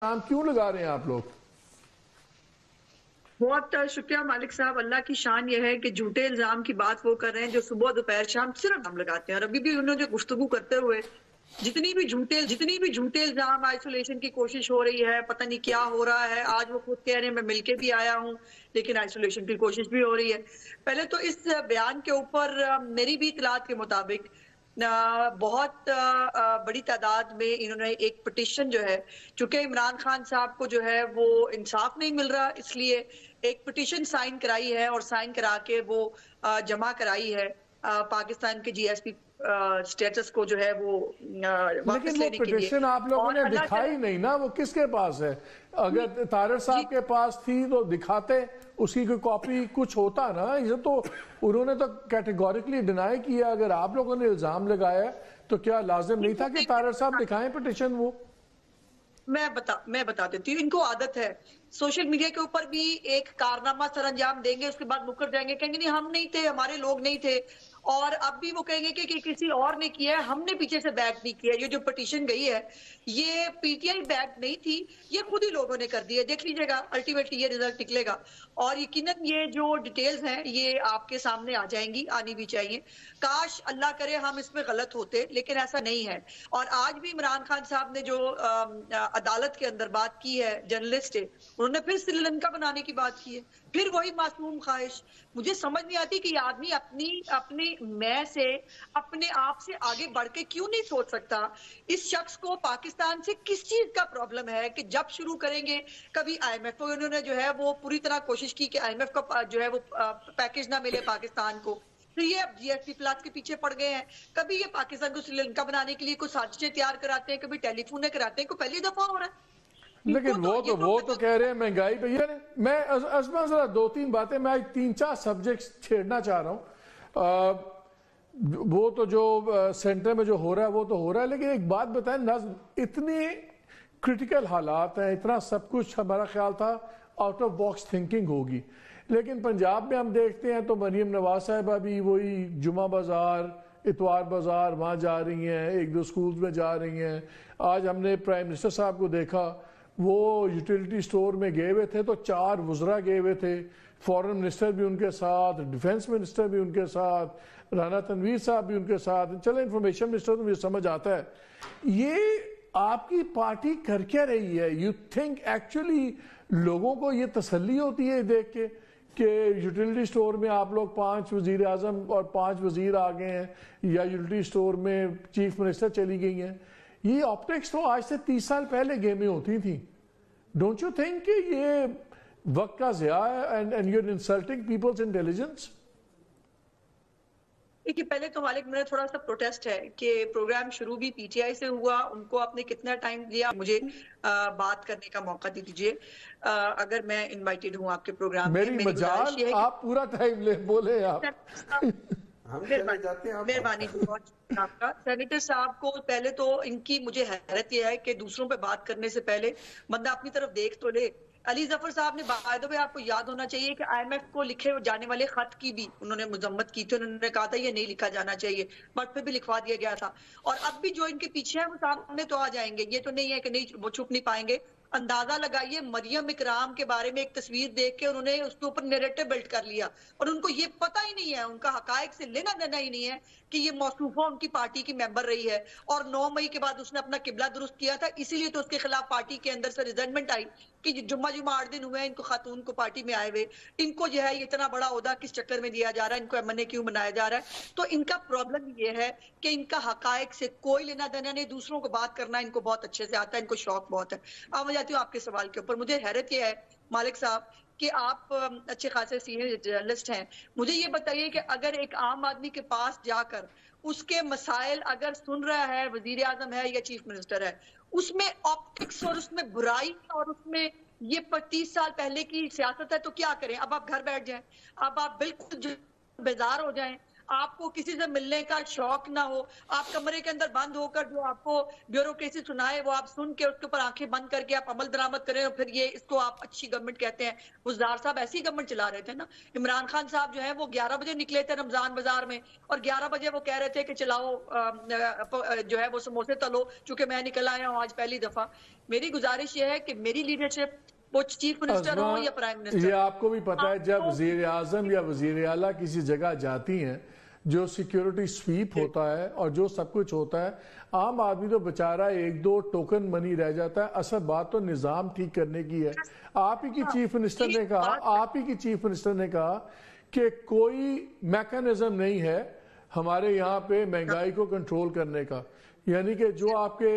नाम क्यों लगा रहे हैं आप लोग? बहुत शुक्रिया मालिक साहब। अल्लाह की शान यह है कि झूठे इल्जाम की बात वो कर रहे हैं जो सुबह दोपहर शाम सिर्फ हम लगाते हैं। और अभी भी उन्होंने गुफ्तगू करते हुए जितनी भी झूठे इल्जाम, आइसोलेशन की कोशिश हो रही है, पता नहीं क्या हो रहा है। आज वो खुद कह रहे हैं मैं मिलके भी आया हूँ, लेकिन आइसोलेशन की कोशिश भी हो रही है। पहले तो इस बयान के ऊपर मेरी भी इतलात के मुताबिक बहुत बड़ी तादाद में इन्होंने एक पिटिशन जो है, चूंकि इमरान खान साहब को जो है वो इंसाफ नहीं मिल रहा, इसलिए एक पिटिशन साइन कराई है और साइन करा के वो जमा कराई है पाकिस्तान के जीएसपी स्टेटस को जो है वो लेकिन वापस वो लेने के लिए। पिटिशन आप लोगों और ने अल्लाह दिखाई नहीं ना, वो किसके पास है? अगर तारड़ साहब के पास थी तो दिखाते, उसकी कोई कॉपी कुछ होता ना। ये तो उन्होंने तो कैटेगोरिकली डिनाई किया। अगर आप लोगों ने इल्जाम लगाया तो क्या लाजिम नहीं था कि तारड़ साहब दिखाएं पिटिशन? वो मैं बता देती हूँ। इनको आदत है सोशल मीडिया के ऊपर भी एक कारनामा सरअंजाम देंगे, उसके बाद मुकर जाएंगे, कहेंगे नहीं हम नहीं थे, हमारे लोग नहीं थे। और अब भी वो कहेंगे कि किसी और ने किया है, हमने पीछे से बैक नहीं किया। ये जो पिटीशन गई है ये पीटीआई बैक नहीं थी, ये खुद ही लोगों ने कर दी है। देख लीजिएगा, अल्टीमेटली ये रिजल्ट निकलेगा। और यकीनन ये जो डिटेल्स हैं ये आपके सामने आ जाएंगी, आनी भी चाहिए। काश अल्लाह करे हम इसमें गलत होते, लेकिन ऐसा नहीं है। और आज भी इमरान खान साहब ने जो अदालत के अंदर बात की है, जर्नलिस्ट है, उन्होंने फिर श्रीलंका बनाने की बात की है, फिर वही मासूम ख्वाहिश। मुझे समझ नहीं आती कि आदमी अपने मैं से, अपने आप से आगे बढ़ के क्यों नहीं सोच सकता। इस शख्स को पाकिस्तान से किस चीज का प्रॉब्लम है कि जब शुरू करेंगे, कभी आईएमएफ को उन्होंने जो है वो पूरी तरह कोशिश की कि आईएमएफ का जो है वो पैकेज ना मिले पाकिस्तान को, तो ये अब जीएसपी प्लस के पीछे पड़ गए हैं। कभी ये पाकिस्तान को श्रीलंका बनाने के लिए कुछ साजिशें तैयार कराते हैं, कभी टेलीफोन कराते हैं, को पहली दफा हो रहा है। लेकिन वो तो कह रहे हैं महंगाई पे। यार मैं अजमा जरा दो तीन बातें, मैं आज तीन चार सब्जेक्ट छेड़ना चाह रहा हूँ। वो तो जो सेंटर में जो हो रहा है वो तो हो रहा है, लेकिन एक बात बताएं नज़्म, इतनी क्रिटिकल हालात हैं, इतना सब कुछ हमारा ख्याल था आउट ऑफ बॉक्स थिंकिंग होगी, लेकिन पंजाब में हम देखते हैं तो मरीम नवाज साहिबा भी वही जुमा बाजार, इतवार बाजार वहाँ जा रही हैं, एक दो स्कूल्स में जा रही हैं। आज हमने प्राइम मिनिस्टर साहब को देखा, वो यूटिलिटी स्टोर में गए हुए थे तो 4 वज़रा गए हुए थे, फॉरेन मिनिस्टर भी उनके साथ, डिफेंस मिनिस्टर भी उनके साथ, राना तनवीर साहब भी उनके साथ। चलो इंफॉर्मेशन मिनिस्टर तो मुझे समझ आता है। ये आपकी पार्टी कर क्या रही है? यू थिंक एक्चुअली लोगों को ये तसल्ली होती है देख के कि यूटिलिटी स्टोर में आप लोग 5 वजीर आजम और 5 वजीर आ गए हैं, या यूटिलिटी स्टोर में चीफ मिनिस्टर चली गई हैं? ये ऑप्टिक्स तो आज से 30 साल पहले गेमें होती थी। डोंट यू थिंक कि ये वक्त का ज़िया है and you are insulting people's intelligence? देखिए, पहले तो मालिक मेरा थोड़ा सा प्रोटेस्ट है कि प्रोग्राम शुरू भी पीटीआई से हुआ, उनको आपने कितना टाइम दिया, मुझे बात करने का मौका दे दीजिए। अगर मैं इनवाइटेड हूँ आपके प्रोग्राम में, मेरी मजाल, आप पूरा टाइम ले बोले आप। मेहरबानी बहुत आपका। सेनेटर साहब को पहले तो इनकी मुझे हैरत यह है कि दूसरों पे बात करने से पहले बंदा अपनी तरफ देख तो ले। अली जफर साहब ने बाय द वे आपको याद होना चाहिए कि आईएमएफ को लिखे जाने वाले खत की भी उन्होंने मजम्मत की थी। उन्होंने कहा था ये नहीं लिखा जाना चाहिए, बट फिर भी लिखवा दिया गया था। और अब भी जो इनके पीछे है वो सामने तो आ जाएंगे, ये तो नहीं है कि नहीं वो छुप नहीं पाएंगे। अंदाजा लगाइए, मरियम इकराम के बारे में एक तस्वीर देख के उन्होंने उसके ऊपर नैरेटिव बिल्ड कर लिया, और उनको ये पता ही नहीं है, उनका हकायक से लेना देना ही नहीं है कि ये मौसूफा उनकी पार्टी की मेंबर रही है। और 9 मई के बाद उसने अपना किबला दुरुस्त किया था, इसीलिए तो उसके खिलाफ पार्टी के अंदर से रिजेंटमेंट आई कि जुम्मा 8 दिन हुए इनको खातून को पार्टी में आए हुए, इनको जो है इतना बड़ा ओहदा किस चक्कर में दिया जा रहा है, इनको एमएनए क्यों बनाया जा रहा है। तो इनका प्रॉब्लम ये है कि इनका हकायक से कोई लेना देना नहीं, दूसरों को बात करना इनको बहुत अच्छे से आता है, इनको शौक बहुत है। अब मैं जाती हूँ आपके सवाल के ऊपर। मुझे हैरत यह है मालिक साहब कि आप अच्छे खासे सीनियर जर्नलिस्ट हैं, मुझे ये बताइए कि अगर एक आम आदमी के पास जाकर उसके मसाइल अगर सुन रहा है, वजीर आजम है या चीफ मिनिस्टर है, उसमें ऑप्टिक्स और उसमें बुराई और उसमें ये 30 साल पहले की सियासत है, तो क्या करें? अब आप घर बैठ जाएं, अब आप बिल्कुल बेजार हो जाएं, आपको किसी से मिलने का शौक ना हो, आप कमरे के अंदर बंद होकर जो आपको ब्यूरोक्रेसी सुनाए वो आप सुन के उसके ऊपर आंखें बंद करके आप अमल दरामद करें और फिर ये इसको आप अच्छी गवर्नमेंट कहते हैं। बुज़दार साहब ऐसी गवर्नमेंट चला रहे थे ना। इमरान खान साहब जो है वो 11 बजे निकले थे रमजान बाजार में और 11 बजे वो कह रहे थे कि चलाओ जो है वो समोसे तलो, चूंकि मैं निकल आया हूँ आज पहली दफा। मेरी गुजारिश ये है कि मेरी लीडरशिप, वो चीफ मिनिस्टर हो या प्राइम मिनिस्टर, ये आपको भी पता है जब वजीर आजम या वजीर आला किसी जगह जाती हैं, जो सिक्योरिटी स्वीप होता है और जो सब कुछ होता है, आम आदमी तो बेचारा एक दो टोकन मनी रह जाता है। असल बात तो निजाम ठीक करने की है। आप ही की चीफ मिनिस्टर ने कहा, आप ही की चीफ मिनिस्टर ने कहा कि कोई मैकेनिज्म नहीं है हमारे यहाँ पे महंगाई को कंट्रोल करने का, यानी कि जो आपके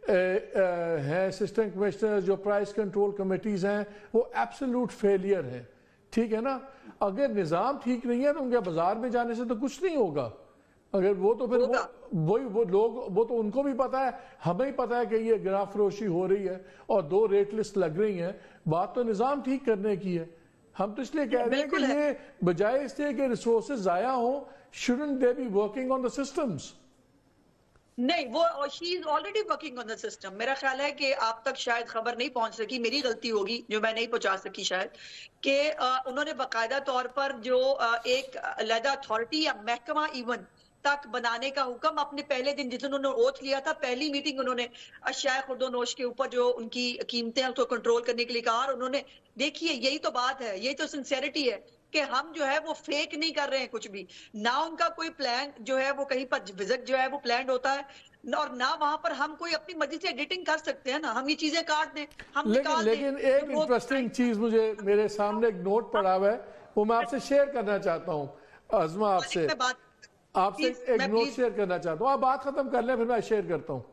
हैं असिस्टेंट कमिश्नर, जो प्राइस कंट्रोल कमेटीज हैं, वो एब्सोल्यूट फेलियर हैं। ठीक है ना, अगर निज़ाम ठीक नहीं है तो उनके बाजार में जाने से तो कुछ नहीं होगा। अगर वो तो फिर वो लोग, वो तो उनको भी पता है, हमें ही पता है कि ये गिरा फरोशी हो रही है और 2 रेट लिस्ट लग रही हैं। बात तो निज़ाम ठीक करने की है। हम तो इसलिए कह रहे हैं कि ये बजाय इसलिए कि रिसोर्सेज ज़ाया हो, shouldn't they be working on the systems? नहीं, वो she is already working on the system. मेरा ख्याल है कि आप तक शायद खबर नहीं पहुंच सकी, मेरी गलती होगी जो मैं नहीं पहुंचा सकी शायद, कि उन्होंने बाकायदा तौर पर जो एक अलहदा अथॉरिटी या महकमा इवन तक बनाने का हुक्म अपने पहले दिन, जिस दिन उन्होंने ओथ लिया था, पहली मीटिंग उन्होंने अशिया खुर्दोनोश के ऊपर जो उनकी कीमतें हैं उसको कंट्रोल करने के लिए कहा। और उन्होंने, देखिए यही तो बात है, यही तो सिंसेरिटी है कि हम जो है वो फेक नहीं कर रहे हैं कुछ भी ना। उनका कोई प्लान जो है वो कहीं पर विजिट जो है वो प्लान होता है और ना वहां पर हम कोई अपनी मर्जी से एडिटिंग कर सकते हैं ना, हम ये चीजें काट दें, हम निकाल दें। लेकिन एक इंटरेस्टिंग चीज मुझे मेरे सामने एक नोट पड़ा हुआ है, वो मैं आपसे शेयर करना चाहता हूँ। अज़मा, आपसे एक नोट शेयर करना चाहता हूँ। आप बात खत्म कर लें फिर मैं शेयर करता हूँ।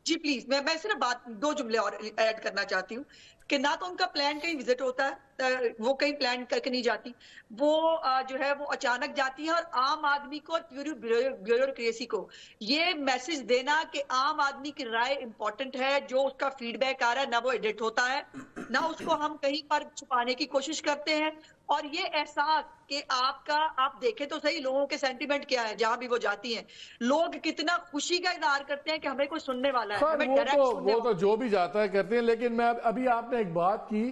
जी प्लीज, मैं सिर्फ बात 2 जुमले और ऐड करना चाहती हूँ कि ना तो उनका प्लान कहीं विजिट होता है, वो कहीं प्लान करके नहीं जाती, वो जो है वो अचानक जाती है। और आम आदमी को और पूरी ब्यूरोक्रेसी को ये मैसेज देना कि आम आदमी की राय इंपॉर्टेंट है, जो उसका फीडबैक आ रहा है ना वो एडिट होता है, ना उसको हम कहीं पर छुपाने की कोशिश करते हैं। और ये एहसास कि आपका, आप देखें तो सही लोगों के सेंटीमेंट क्या है, जहां भी वो जाती हैं लोग कितना खुशी का इजहार करते हैं कि हमें कोई सुनने वाला है, हमें डायरेक्ट सुनने वो तो जो भी जाता है करते हैं। लेकिन मैं अभी आपने एक बात की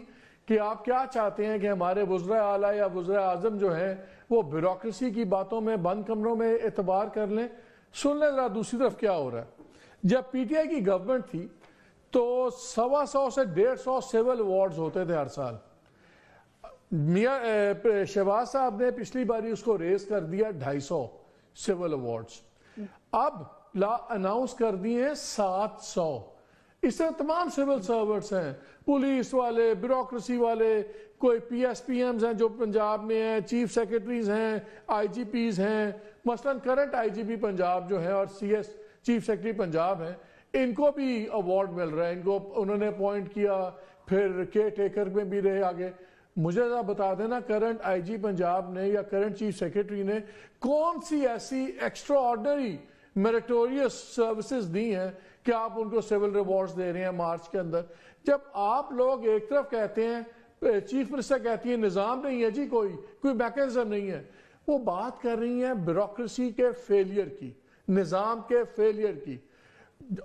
कि आप क्या चाहते हैं कि हमारे वज़ीर आला या वज़ीर आज़म जो है वो ब्यूरोक्रेसी की बातों में बंद कमरों में एतबार कर लें। सुन लें जरा दूसरी तरफ क्या हो रहा है। जब पीटीआई की गवर्नमेंट थी तो 125 से 150 सिविल अवार्ड्स होते थे हर साल। मियां शहबाज साहब ने पिछली बारी उसको रेस कर दिया 250 सिविल अवार्ड्स, अब अनाउंस कर दिए 700। इससे तमाम सिविल सर्वेंट्स हैं, पुलिस वाले, ब्यूरोक्रेसी वाले, कोई पीएसपीएम्स हैं जो पंजाब में हैं, चीफ सेक्रेटरीज हैं, आईजीपीज हैं, मसलन करंट आईजीपी पंजाब जो है और सीएस चीफ सेक्रेटरी पंजाब हैं, इनको भी अवार्ड मिल रहा है। इनको उन्होंने अपॉइंट किया, फिर केयर टेकर में भी रहे आगे। मुझे जरा बता देना, करंट आईजी पंजाब ने या करंट चीफ सेक्रेटरी ने कौन सी ऐसी एक्स्ट्रा ऑर्डिनरी मेरिटोरियस सर्विसेज दी हैं कि आप उनको सिविल रिवॉर्ड्स दे रहे हैं मार्च के अंदर। जब आप लोग एक तरफ कहते हैं, चीफ मिनिस्टर कहती है निज़ाम नहीं है जी, कोई मैकेनिज्म नहीं है, वो बात कर रही है ब्यूरोक्रेसी के फेलियर की, निज़ाम के फेलियर की,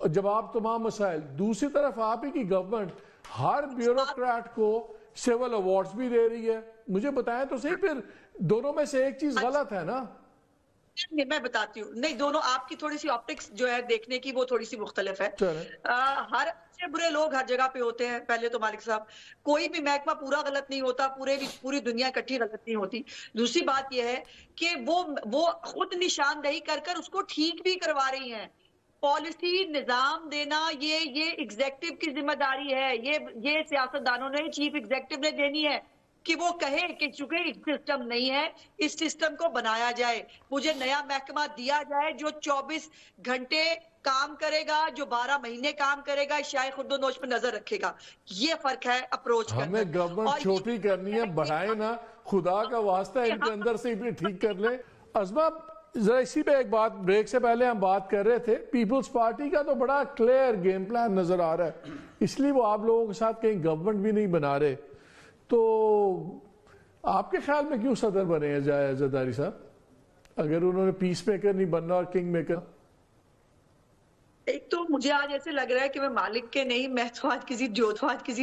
जवाब तमाम मसाइल। दूसरी तरफ आप ही की गवर्नमेंट हर ब्यूरोक्रेट को सिविल अवार्ड्स भी दे रही है। मुझे बताएं तो सही, फिर दोनों में से एक चीज गलत है ना? मैं बताती हूँ। नहीं, दोनों आपकी थोड़ी सी ऑप्टिक्स जो है देखने की वो थोड़ी सी मुख्तलिफ है। हर अच्छे बुरे लोग हर जगह पे होते हैं। पहले तो मालिक साहब, कोई भी महकमा पूरा गलत नहीं होता, पूरी दुनिया इकट्ठी गलत नहीं होती। दूसरी बात यह है कि वो खुद निशानदेही कर उसको ठीक भी करवा रही हैं। पॉलिसी निजाम देना ये एग्जेक्टिव की जिम्मेदारी है, ये सियासतदानों ने, चीफ एग्जेक्टिव ने देनी है कि वो कहे कि चूंकि सिस्टम नहीं है, इस सिस्टम को बनाया जाए, मुझे नया महकमा दिया जाए जो 24 घंटे काम करेगा, जो 12 महीने काम करेगा, शायद खुर्दोनोश पर नजर रखेगा। ये फर्क है अप्रोच का। हमें गवर्नमेंट छोटी करनी है, बढ़ाए ना, खुदा का वास्ता इनके अंदर से भी ठीक कर ले। अज़मा, जरा इसी पे एक बात, ब्रेक से पहले हम बात कर रहे थे, पीपल्स पार्टी का तो बड़ा क्लियर गेम प्लान नजर आ रहा है, इसलिए वो आप लोगों के साथ कहीं गवर्नमेंट भी नहीं बना रहे। तो आपके ख्याल में क्यों सदर बने हैं जरदारी साहब? अगर उन्होंने पीस मेकर नहीं बनना और किंग मेकर? एक तो मुझे आज ऐसे लग रहा है कि मैं मालिक के नहीं, मैं तो आज किसी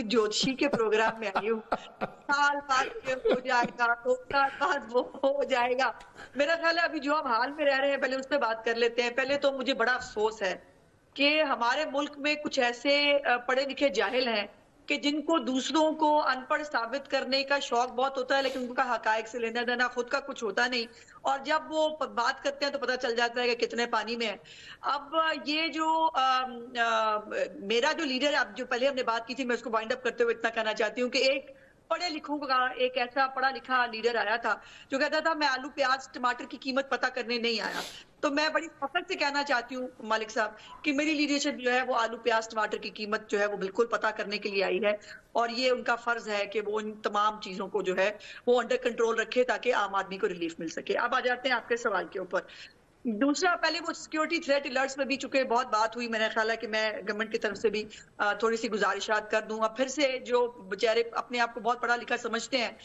ज्योतिषी के प्रोग्राम में आई हूँ। साल बाद ये हो जाएगा, 2 साल बाद वो हो जाएगा। मेरा ख्याल है अभी जो हम हाल में रह रहे हैं पहले उस पर बात कर लेते हैं। पहले तो मुझे बड़ा अफसोस है कि हमारे मुल्क में कुछ ऐसे पढ़े लिखे जाहिल हैं कि जिनको दूसरों को अनपढ़ साबित करने का शौक बहुत होता है, लेकिन उनका हकायक से लेना देना खुद का कुछ होता नहीं। और जब वो बात करते हैं तो पता चल जाता है कि कितने पानी में है। अब ये जो मेरा जो लीडर है, अब जो पहले हमने बात की थी, मैं उसको वाइंड अप करते हुए इतना कहना चाहती हूँ कि एक पढ़े लिखों का एक ऐसा पढ़ा लिखा लीडर आया था जो कहता था मैं आलू प्याज टमाटर की कीमत पता करने नहीं आया। तो मैं बड़ी फख्र से कहना चाहती हूँ मालिक साहब कि मेरी लीडरशिप जो है वो आलू प्याज टमाटर की कीमत जो है वो बिल्कुल पता करने के लिए आई है, और ये उनका फर्ज है कि वो इन तमाम चीजों को जो है वो अंडर कंट्रोल रखे ताकि आम आदमी को रिलीफ मिल सके। अब आ जाते हैं आपके सवाल के ऊपर। दूसरा, पहले वो सिक्योरिटी थ्रेट अलर्ट्स में भी चुके बहुत बात हुई, मेरा ख्याल है कि मैं गवर्नमेंट की तरफ से भी थोड़ी सी गुजारिशात कर दूं। अब फिर से जो बेचारे अपने आप को बहुत पढ़ा लिखा समझते हैं,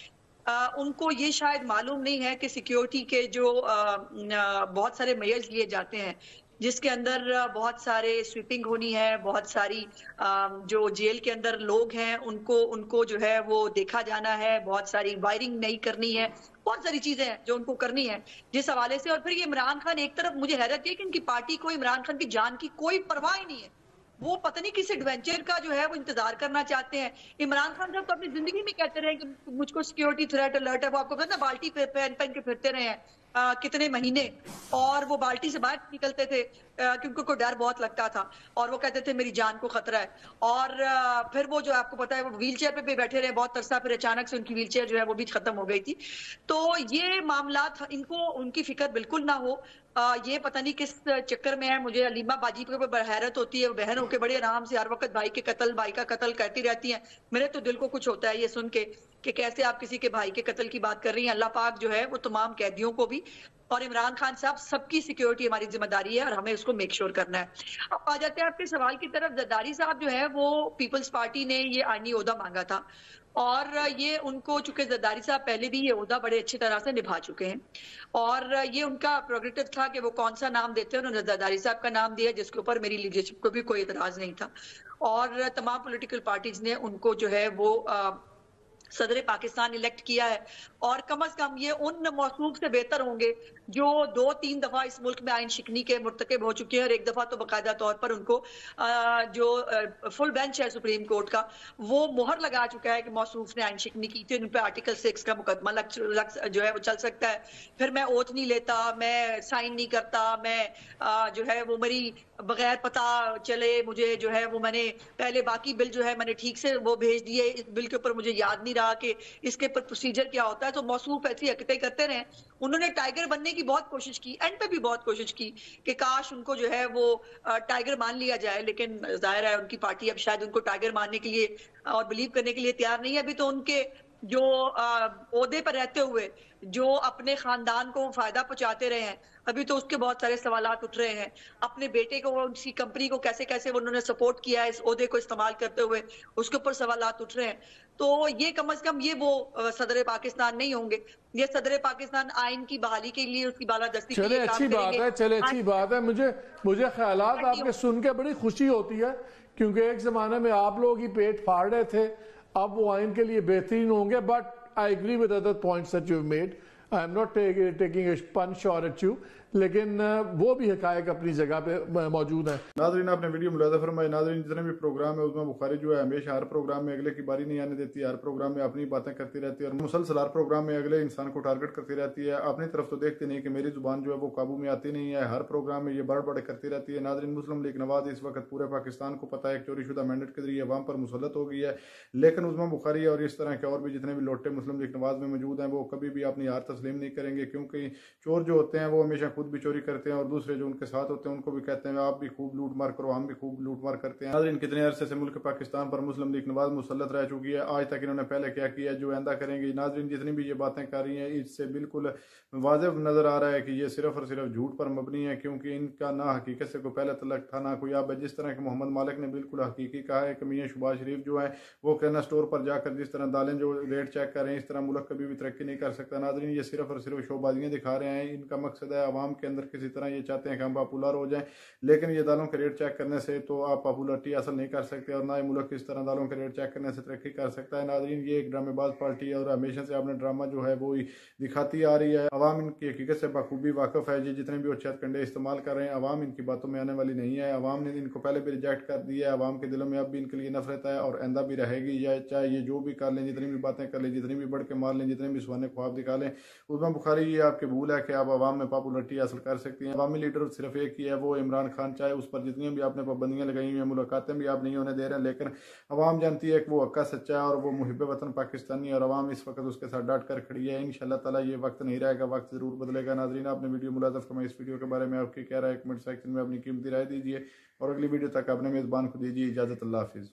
उनको ये शायद मालूम नहीं है कि सिक्योरिटी के जो बहुत सारे मेयर्स लिए जाते हैं जिसके अंदर बहुत सारे स्वीपिंग होनी है, बहुत सारी जो जेल के अंदर लोग हैं उनको उनको जो है वो देखा जाना है, बहुत सारी वायरिंग नहीं करनी है, बहुत सारी चीजें हैं जो उनको करनी है जिस हवाले से। और फिर ये इमरान खान, एक तरफ मुझे हैरत है कि इनकी पार्टी को इमरान खान की जान की कोई परवाह ही नहीं है। वो पता नहीं किस एडवेंचर का जो है वो इंतजार करना चाहते हैं। इमरान खान साहब तो अपनी जिंदगी में कहते रहे कि मुझको सिक्योरिटी थ्रेट अलर्ट है। वो आपको पता है बाल्टी पहन पहन के फिरते रहे हैं कितने महीने, और वो बाल्टी से बाहर निकलते थे क्योंकि उनको डर बहुत लगता था और वो कहते थे मेरी जान को खतरा है। और फिर वो जो आपको पता है वो व्हील चेयर पे भी बैठे रहे बहुत अरसा, फिर अचानक से उनकी व्हील चेयर जो है वो भी खत्म हो गई थी। तो ये मामला इनको उनकी फिक्र बिल्कुल ना हो। ये पता नहीं किस चक्कर में है। मुझे अलीमा बाजी पे बड़ी हैरत होती है, वो बहन होकर बड़े आराम से हर वक्त भाई का कत्ल कहती रहती हैं। मेरे तो दिल को कुछ होता है ये सुन के कि कैसे आप किसी के भाई के कत्ल की बात कर रही हैं। अल्लाह पाक जो है वो तमाम कैदियों को भी और इमरान खान साहब सबकी सिक्योरिटी हमारी जिम्मेदारी है और हमें उसको मेक श्योर करना है। अब आ जाते हैं आपके सवाल की तरफ। जरदारी साहब जो है वो पीपल्स पार्टी ने ये आईनी ओहदा मांगा था और ये उनको, चूंकि जरदारी साहब पहले भी ये ओहदा बड़े अच्छी तरह से निभा चुके हैं और ये उनका प्रोग्रेटिव था कि वो कौन सा नाम देते हैं। उन्होंने जरदारी साहब का नाम दिया जिसके ऊपर मेरी लीडरशिप को भी कोई एतराज नहीं था और तमाम पॉलिटिकल पार्टीज ने उनको जो है वो सदर पाकिस्तान इलेक्ट किया है। और कम से कम ये उन मौसूफ से बेहतर होंगे जो 2-3 दफा इस मुल्क में आइन शिकनी के मुर्तकब हो चुके हैं और एक दफा तो बाकायदा तौर पर उनको जो फुल बेंच है सुप्रीम कोर्ट का वो मोहर लगा चुका है कि मौसूफ ने आइन शिकनी की थी, उन पर आर्टिकल 6 का मुकदमा जो है वो चल सकता है। फिर मैं ओथ नहीं लेता, मैं साइन नहीं करता, मैं जो है वो मेरी बगैर पता चले मुझे जो है वो मैंने पहले बाकी बिल जो है मैंने ठीक से वो भेज दिए, इस बिल के ऊपर मुझे याद नहीं रहा कि इसके ऊपर प्रोसीजर क्या होता है। तो मौसूफ ऐसी हरकतें करते रहे। उन्होंने टाइगर बनने की बहुत कोशिश की, एंड पे भी बहुत कोशिश की कि काश उनको जो है वो टाइगर मान लिया जाए, लेकिन जाहिर है उनकी पार्टी अब शायद उनको टाइगर मानने के लिए और बिलीव करने के लिए तैयार नहीं है। अभी तो उनके जो ओहदे पर रहते हुए जो अपने खानदान को फायदा पहुंचाते रहे हैं, अभी तो उसके बहुत सारे सवालात उठ रहे हैं। अपने बेटे को, उनकी कंपनी को कैसे कैसे उन्होंने सपोर्ट किया है इस ओहदे को इस्तेमाल करते हुए, उसके ऊपर सवालात उठ रहे हैं। तो ये कम से कम ये वो सदर पाकिस्तान नहीं होंगे। ये सदर पाकिस्तान आइन की बहाली के लिए, उसकी बालादस्ती के चले लिए अच्छी बात है, चले अच्छी बात है। मुझे ख्यालात आपके सुन के बड़ी खुशी होती है क्योंकि एक जमाने में आप लोग ही पेट फाड़ रहे थे, अब वो आइन के लिए बेहतरीन होंगे। But I agree with other points that you made, I am not taking a punch or at you, लेकिन वो भी हकायक अपनी जगह पे मौजूद है। नाज़रीन, आपने वीडियो मुलाज़ा फरमाए। नाज़रीन, जितने भी प्रोग्राम है उसमें बुखारी जो है हमेशा हर प्रोग्राम में अगले की बारी नहीं आने देती, हर प्रोग्राम में अपनी बातें करती रहती है और मुसलसल हर प्रोग्राम में अगले इंसान को टारगेट करती रहती है। अपनी तरफ तो देखती नहीं कि मेरी जुबान जो है वो काबू में आती नहीं है, हर प्रोग्राम में ये बढ़ बढ़ करती रहती है। नाज़रीन, मुस्लिम लीग नवाज इस वक्त पूरे पाकिस्तान को पता है एक चोरीशुदा मैंडेट के जरिए अवाम पर मुसलत हो गई है, लेकिन उसमें बुखारी और इस तरह के और भी जितने भी लोटे मुस्लिम लीग नवाज में मौजूद हैं वो कभी भी अपनी हार तस्लीम नहीं करेंगे, क्योंकि चोर जो होते हैं वो हमेशा खुद भी चोरी करते हैं और दूसरे जो उनके साथ होते हैं उनको भी कहते हैं आप भी खूब लूट मार करो, हम भी खूब लूट मार करते हैं। नाज़रीन, कितने अरसे से मुल्क पाकिस्तान पर मुस्लिम लीग नवाज मुसल्लत रह चुकी है, आज तक इन्होंने पहले क्या किया, जो आइंदा करेंगे। नाज़रीन, जितनी भी ये बातें कर रही हैं इससे बिल्कुल वाज़ेह नजर आ रहा है कि ये सिर्फ और सिर्फ झूठ पर मबनी है, क्योंकि इनका ना हकीकत से कोई पहले तलक था ना कोई अब। जिस तरह के मोहम्मद मालिक ने बिल्कुल हकीकी कहा है कि मियां शहबाज शरीफ जो है वो किराना स्टोर पर जाकर जिस तरह दालें जो रेट चेक कर रहे हैं, इस तरह मुल्क कभी भी तरक्की नहीं कर सकता। नाज़रीन, ये सिर्फ और सिर्फ शोबाजियाँ दिखा रहे हैं। इनका मकसद है आवाम के अंदर किसी तरह ये चाहते हैं कि हम पॉपुलर हो जाएं, लेकिन ये दालों के रेट चेक करने से तो आप पॉपुलरिटी हासिल नहीं कर सकते और ना ही मुल्क किस तरह दालों के रेट चेक करने से तरक्की कर सकता है। नाज़रीन, ये एक ड्रामेबाज पार्टी है और हमेशा से आपने ड्रामा जो है वो ही दिखाती आ रही है। अवाम इनकी हकीकत से बखूबी वाकफ है। ये जितने भी अच्छे कंडे इस्तेमाल कर रहे हैं, अवाम इनकी बातों में आने वाली नहीं है। अवाम ने इनको पहले भी रिजेक्ट कर दिया है, अवाम के दिलों में अब भी इनके लिए नफरत है और आइंदा भी रहेगी। या चाहे ये जो भी कर लें, जितनी भी बातें कर लें, जितनी भी बढ़ के मार लें, जितने भी सुहाने ख्वाब दिखा लें, उसमें बुखारी ये आपके भूल है कि आप अवाम में पॉपुलरिटी हासिल कर सकती हैं। अवामी लीडर सिर्फ एक ही है, वो इमरान खान। चाहे उस पर जितनी भी आपने पाबंदियां लगाई हुई हैं, मुलाकातें भी आप नहीं होने दे रहे हैं, लेकिन अवाम जानती है कि वो हक्का सच्चा है और वो मुहिब वतन पाकिस्तानी है और अवाम इस वक्त उसके साथ डट कर खड़ी है। इंशाल्लाह ताला ये वक्त नहीं रहेगा, वक्त जरूर बदलेगा। नाज़रीन, आपने वीडियो मुलाज़ फरमाई, इस वीडियो के बारे में आपकी क्या राय है, कमेंट सेक्शन में अपनी कीमती राय दीजिए और अगली वीडियो तक अपने मेज़बान को दीजिए इजाज़त। अल्लाह हाफिज़।